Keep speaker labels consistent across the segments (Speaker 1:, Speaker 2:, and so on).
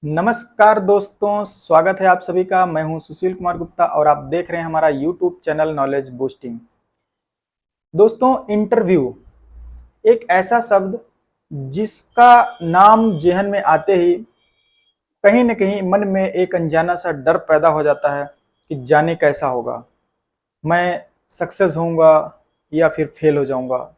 Speaker 1: नमस्कार दोस्तों, स्वागत है आप सभी का। मैं हूं सुशील कुमार गुप्ता और आप देख रहे हैं हमारा यूट्यूब चैनल नॉलेज बूस्टिंग। दोस्तों, इंटरव्यू एक ऐसा शब्द जिसका नाम जेहन में आते ही कहीं न कहीं मन में एक अनजाना सा डर पैदा हो जाता है कि जाने कैसा होगा, मैं सक्सेस होऊंगा या फिर फेल हो जाऊंगा,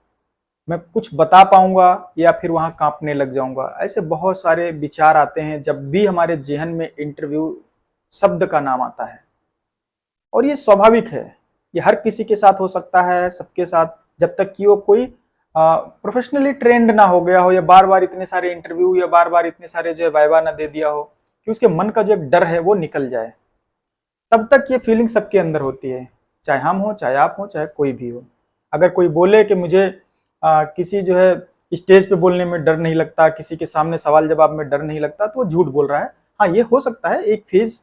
Speaker 1: मैं कुछ बता पाऊंगा या फिर वहां कांपने लग जाऊंगा। ऐसे बहुत सारे विचार आते हैं जब भी हमारे जेहन में इंटरव्यू शब्द का नाम आता है। और ये स्वाभाविक है, ये हर किसी के साथ हो सकता है, सबके साथ, जब तक कि वो कोई प्रोफेशनली ट्रेंड ना हो गया हो या बार बार इतने सारे इंटरव्यू या बार बार इतने सारे जो है वाइवा ना दे दिया हो कि उसके मन का जो एक डर है वो निकल जाए। तब तक ये फीलिंग सबके अंदर होती है, चाहे हम हो, चाहे आप हो, चाहे कोई भी हो। अगर कोई बोले कि मुझे किसी जो है स्टेज पे बोलने में डर नहीं लगता, किसी के सामने सवाल जवाब में डर नहीं लगता, तो वो झूठ बोल रहा है। हाँ, ये हो सकता है एक फेज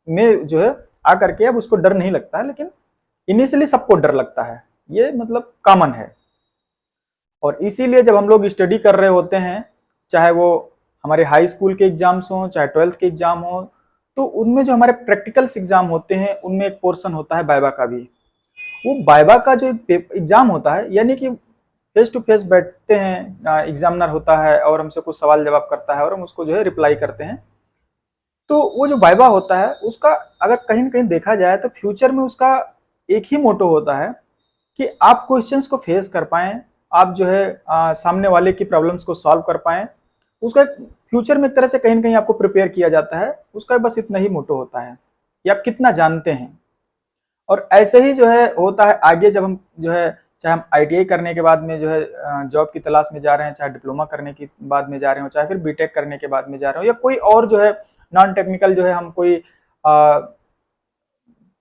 Speaker 1: में जो है आकर के अब उसको डर नहीं लगता है, लेकिन इनिशियली सबको डर लगता है, ये मतलब कॉमन है। और इसीलिए जब हम लोग स्टडी कर रहे होते हैं, चाहे वो हमारे हाई स्कूल के एग्जाम्स हों, चाहे ट्वेल्थ के एग्जाम हो, तो उनमें जो हमारे प्रैक्टिकल्स एग्जाम होते हैं उनमें एक पोर्शन होता है वाइवा का भी। वो वाइवा का जो एग्जाम होता है, यानी कि फेस टू फेस बैठते हैं, एग्जामिनर होता है और हमसे कुछ सवाल जवाब करता है और हम उसको जो है रिप्लाई करते हैं। तो वो जो वाइवा होता है उसका अगर कहीं ना कहीं देखा जाए तो फ्यूचर में उसका एक ही मोटो होता है कि आप क्वेश्चंस को फेस कर पाएं, आप जो है सामने वाले की प्रॉब्लम्स को सॉल्व कर पाएं। उसका फ्यूचर में एक तरह से कहीं ना कहीं आपको प्रिपेयर किया जाता है, उसका बस इतना ही मोटो होता है कि आप कितना जानते हैं। और ऐसे ही जो है होता है आगे, जब हम जो है चाहे हम आईटीआई करने के बाद में जो है जॉब की तलाश में जा रहे हैं, चाहे डिप्लोमा करने के बाद में जा रहे हो, चाहे फिर बीटेक करने के बाद में जा रहे हो, या कोई और जो है नॉन टेक्निकल जो है हम कोई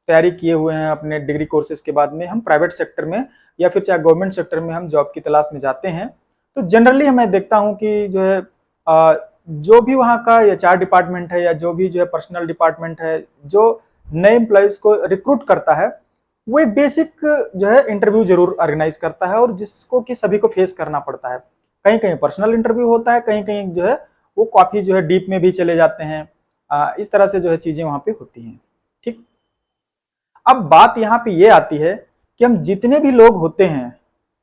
Speaker 1: तैयारी किए हुए हैं अपने डिग्री कोर्सेज के बाद में, हम प्राइवेट सेक्टर में या फिर चाहे गवर्नमेंट सेक्टर में हम जॉब की तलाश में जाते हैं। तो जनरली मैं देखता हूं कि जो है जो भी वहाँ का एचआर डिपार्टमेंट है या जो भी जो है पर्सनल डिपार्टमेंट है, जो नए एम्प्लॉयज को रिक्रूट करता है, वो एक बेसिक जो है इंटरव्यू जरूर ऑर्गेनाइज करता है और जिसको कि सभी को फेस करना पड़ता है। कहीं कहीं पर्सनल इंटरव्यू होता है, कहीं कहीं जो है वो काफी जो है डीप में भी चले जाते हैं। इस तरह से जो है चीजें वहां पे होती हैं। ठीक। अब बात यहाँ पे ये आती है कि हम जितने भी लोग होते हैं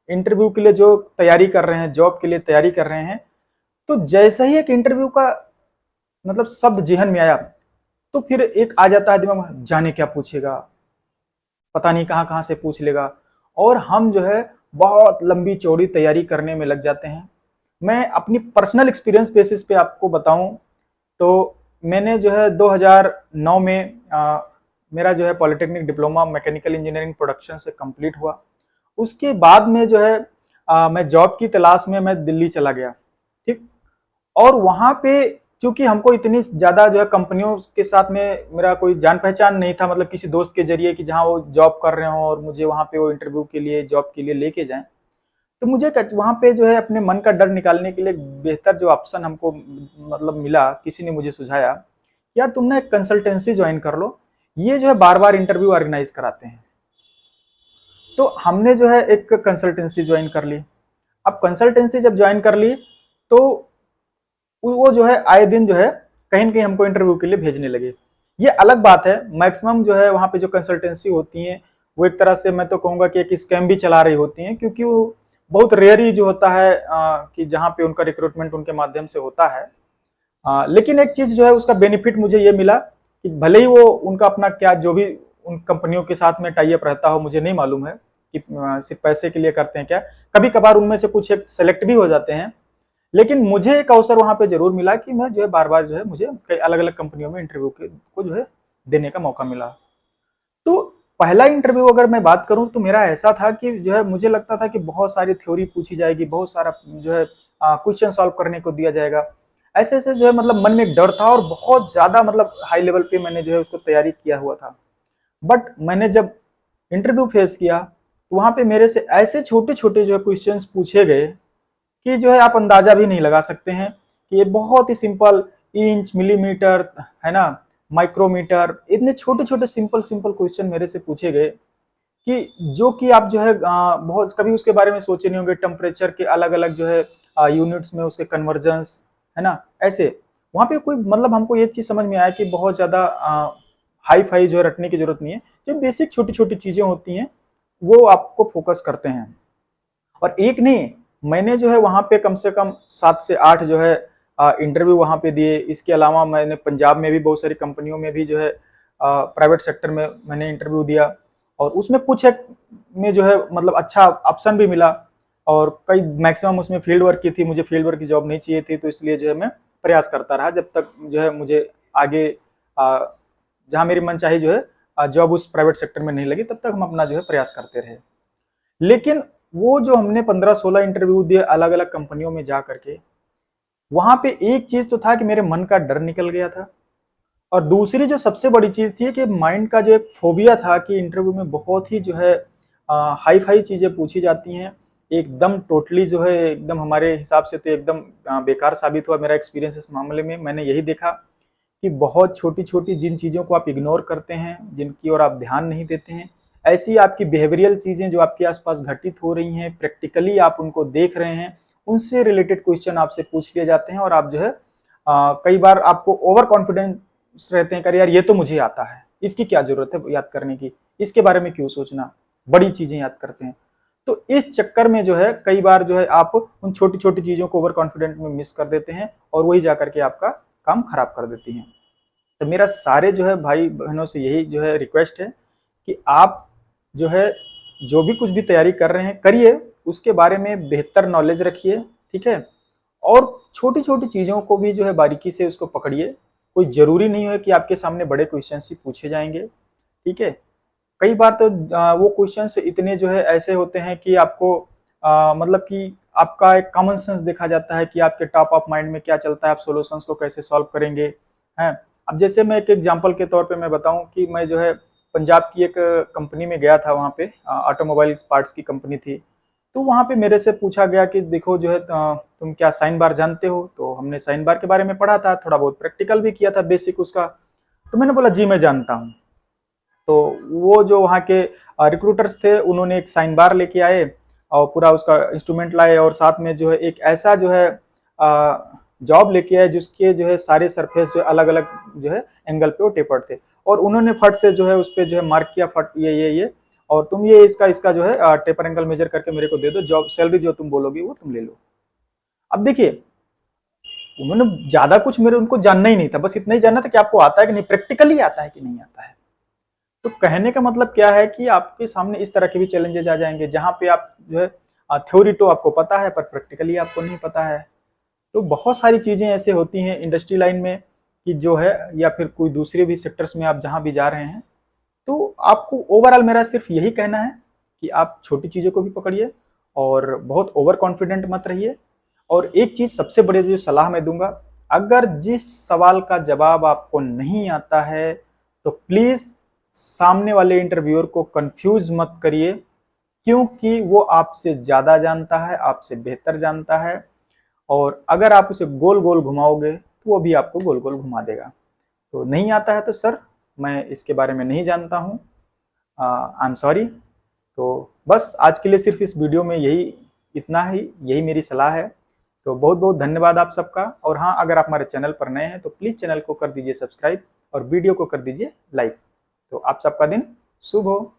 Speaker 1: इंटरव्यू के लिए जो तैयारी कर रहे हैं, जॉब के लिए तैयारी कर रहे हैं, तो जैसे ही एक इंटरव्यू का मतलब शब्द जेहन में आया, तो फिर एक आ जाता है दिमाग में, जाने क्या पूछेगा, पता नहीं कहाँ कहाँ से पूछ लेगा। और हम जो है बहुत लंबी चौड़ी तैयारी करने में लग जाते हैं। मैं अपनी पर्सनल एक्सपीरियंस बेसिस पे आपको बताऊं तो मैंने जो है 2009 में मेरा जो है polytechnic diploma mechanical engineering production से कंप्लीट हुआ। उसके बाद में जो है मैं जॉब की तलाश में मैं दिल्ली चला गया। ठीक। और वहां पे चूंकि हमको इतनी ज्यादा जो है कंपनियों के साथ में मेरा कोई जान पहचान नहीं था, मतलब किसी दोस्त के जरिए कि जहाँ वो जॉब कर रहे हो और मुझे वहां पे वो इंटरव्यू के लिए जॉब के लिए लेके जाएं, तो मुझे वहां पे जो है अपने मन का डर निकालने के लिए बेहतर जो ऑप्शन हमको मतलब मिला, किसी ने मुझे सुझाया, यार तुम ना एक कंसल्टेंसी ज्वाइन कर लो, ये जो है बार बार इंटरव्यू ऑर्गेनाइज कराते हैं। तो हमने जो है एक कंसल्टेंसी ज्वाइन कर ली। अब कंसल्टेंसी जब ज्वाइन कर ली तो वो जो है आए दिन जो है कहीं ना कहीं हमको इंटरव्यू के लिए भेजने लगे। ये अलग बात है, मैक्सिमम जो है वहाँ पे जो कंसल्टेंसी होती है वो एक तरह से मैं तो कहूँगा कि एक स्कैम भी चला रही होती हैं, क्योंकि वो बहुत रेयर ही जो होता है कि जहाँ पे उनका रिक्रूटमेंट उनके माध्यम से होता है। लेकिन एक चीज जो है उसका बेनिफिट मुझे ये मिला कि भले ही वो उनका अपना क्या जो भी उन कंपनियों के साथ में टाई अप रहता हो, मुझे नहीं मालूम है कि सिर्फ पैसे के लिए करते हैं क्या, कभी कभार उनमें से कुछ एक सेलेक्ट भी हो जाते हैं। लेकिन मुझे एक अवसर वहां पे जरूर मिला कि मैं जो है बार बार जो है मुझे कई अलग अलग कंपनियों में इंटरव्यू को जो है देने का मौका मिला। तो पहला इंटरव्यू अगर मैं बात करूं तो मेरा ऐसा था कि जो है मुझे लगता था कि बहुत सारी थ्योरी पूछी जाएगी, बहुत सारा जो है क्वेश्चन सॉल्व करने को दिया जाएगा। ऐसे ऐसे जो है मतलब मन में एक डर था और बहुत ज्यादा मतलब हाई लेवल पे मैंने जो है उसको तैयारी किया हुआ था। बट मैंने जब इंटरव्यू फेस किया तो वहां पे मेरे से ऐसे छोटे छोटे जो है क्वेश्चंस पूछे गए कि जो है आप अंदाजा भी नहीं लगा सकते हैं कि ये बहुत ही सिंपल, इंच, मिलीमीटर, है ना, माइक्रोमीटर, इतने छोटे छोटे सिंपल सिंपल क्वेश्चन मेरे से पूछे गए कि जो कि आप जो है बहुत कभी उसके बारे में सोचे नहीं होंगे। टेम्परेचर के अलग अलग जो है यूनिट्स में उसके कन्वर्जन्स, है ना, ऐसे। वहाँ पे कोई मतलब हमको एक चीज समझ में आया कि बहुत ज्यादा हाई फाई जो है रटने की जरूरत नहीं है, जो बेसिक छोटी छोटी चीजें होती हैं वो आपको फोकस करते हैं। और एक नहीं, मैंने जो है वहाँ पे कम से कम 7 से 8 जो है इंटरव्यू वहाँ पे दिए। इसके अलावा मैंने पंजाब में भी बहुत सारी कंपनियों में भी जो है प्राइवेट सेक्टर में मैंने इंटरव्यू दिया, और उसमें कुछ एक में जो है मतलब अच्छा ऑप्शन भी मिला, और कई मैक्सिमम उसमें फील्ड वर्क की थी, मुझे फील्ड वर्क की जॉब नहीं चाहिए थी, तो इसलिए जो है मैं प्रयास करता रहा जब तक जो है मुझे आगे जहाँ मेरी मनचाही जो है जॉब उस प्राइवेट सेक्टर में नहीं लगी, तब तक हम अपना जो है प्रयास करते रहे। लेकिन वो जो हमने 15-16 इंटरव्यू दिए अलग अलग कंपनियों में जा करके, वहां पे एक चीज तो था कि मेरे मन का डर निकल गया था, और दूसरी जो सबसे बड़ी चीज थी कि माइंड का जो एक फोबिया था कि इंटरव्यू में बहुत ही जो है हाई फाई चीजें पूछी जाती हैं, एकदम टोटली जो है एकदम हमारे हिसाब से तो एकदम बेकार साबित हुआ मेरा एक्सपीरियंस इस मामले में। मैंने यही देखा कि बहुत छोटी छोटी जिन चीज़ों को आप इग्नोर करते हैं, जिनकी ओर आप ध्यान नहीं देते हैं, ऐसी आपकी बिहेवियरल चीज़ें जो आपके आसपास घटित हो रही हैं, प्रैक्टिकली आप उनको देख रहे हैं, उनसे रिलेटेड क्वेश्चन आपसे पूछ लिए जाते हैं, और आप जो है कई बार आपको ओवर कॉन्फिडेंस रहते हैं, कर यार ये तो मुझे आता है, इसकी क्या जरूरत है याद करने की, इसके बारे में क्यों सोचना, बड़ी चीजें याद करते हैं। तो इस चक्कर में जो है कई बार जो है आप उन छोटी छोटी चीजों को ओवर कॉन्फिडेंट में मिस कर देते हैं, और वही जाकर के आपका काम खराब कर देती हैं। तो मेरा सारे जो है भाई बहनों से यही जो है रिक्वेस्ट है कि आप जो है जो भी कुछ भी तैयारी कर रहे हैं करिए, उसके बारे में बेहतर नॉलेज रखिए, ठीक है, और छोटी छोटी चीज़ों को भी जो है बारीकी से उसको पकड़िए। कोई ज़रूरी नहीं है कि आपके सामने बड़े क्वेश्चन ही पूछे जाएंगे, ठीक है। कई बार तो वो क्वेश्चन इतने जो है ऐसे होते हैं कि आपको मतलब कि आपका एक कॉमन सेंस देखा जाता है कि आपके टॉप ऑफ माइंड में क्या चलता है, आप सॉल्यूशंस को कैसे सॉल्व करेंगे, हैं। अब जैसे मैं एक एग्जांपल के तौर पे मैं बताऊं कि मैं जो है पंजाब की एक कंपनी में गया था, वहाँ पे ऑटोमोबाइल पार्ट्स की कंपनी थी। तो वहाँ पे मेरे से पूछा गया कि देखो जो है तुम क्या साइन बार जानते हो, तो हमने साइन बार के बारे में पढ़ा था, थोड़ा बहुत प्रैक्टिकल भी किया था बेसिक उसका। तो मैंने बोला जी मैं जानता हूँ। तो वो जो वहाँ के रिक्रूटर्स थे उन्होंने एक साइन बार लेके आए और पूरा उसका इंस्ट्रूमेंट लाए, और साथ में जो है एक ऐसा जो है जॉब लेके आए जिसके जो है सारे सरफेस जो अलग अलग जो है एंगल पे वो टेपर्ड थे, और उन्होंने फट से जो है उस पर जो है मार्क किया, फट ये और तुम ये इसका इसका जो है टेपर एंगल मेजर करके मेरे को दे दो, जॉब सैलरी जो तुम बोलोगी वो तुम ले लो। अब देखिए उन्होंने ज्यादा कुछ मेरे उनको जानना ही नहीं था, बस इतना ही जानना था कि आपको आता है कि नहीं, प्रैक्टिकली आता है कि नहीं आता है। तो कहने का मतलब क्या है कि आपके सामने इस तरह के भी चैलेंजेस आ जाएंगे जहां पे आप जो है थ्योरी तो आपको पता है पर प्रैक्टिकली आपको नहीं पता है। तो बहुत सारी चीजें ऐसे होती हैं इंडस्ट्री लाइन में कि जो है, या फिर कोई दूसरे भी सेक्टर्स में आप जहां भी जा रहे हैं, तो आपको ओवरऑल मेरा सिर्फ यही कहना है कि आप छोटी चीज़ों को भी पकड़िए और बहुत ओवर कॉन्फिडेंट मत रहिए। और एक चीज़ सबसे बड़ी जो सलाह मैं दूंगा, अगर जिस सवाल का जवाब आपको नहीं आता है तो प्लीज़ सामने वाले इंटरव्यूअर को कंफ्यूज मत करिए, क्योंकि वो आपसे ज़्यादा जानता है, आपसे बेहतर जानता है, और अगर आप उसे गोल गोल घुमाओगे तो वो भी आपको गोल गोल घुमा देगा। तो नहीं आता है तो सर मैं इसके बारे में नहीं जानता हूँ, आई एम सॉरी। तो बस आज के लिए सिर्फ इस वीडियो में यही इतना ही, यही मेरी सलाह है। तो बहुत बहुत धन्यवाद आप सबका, और हाँ अगर आप हमारे चैनल पर नए हैं तो प्लीज़ चैनल को कर दीजिए सब्सक्राइब और वीडियो को कर दीजिए लाइक। तो आप सबका दिन शुभ हो।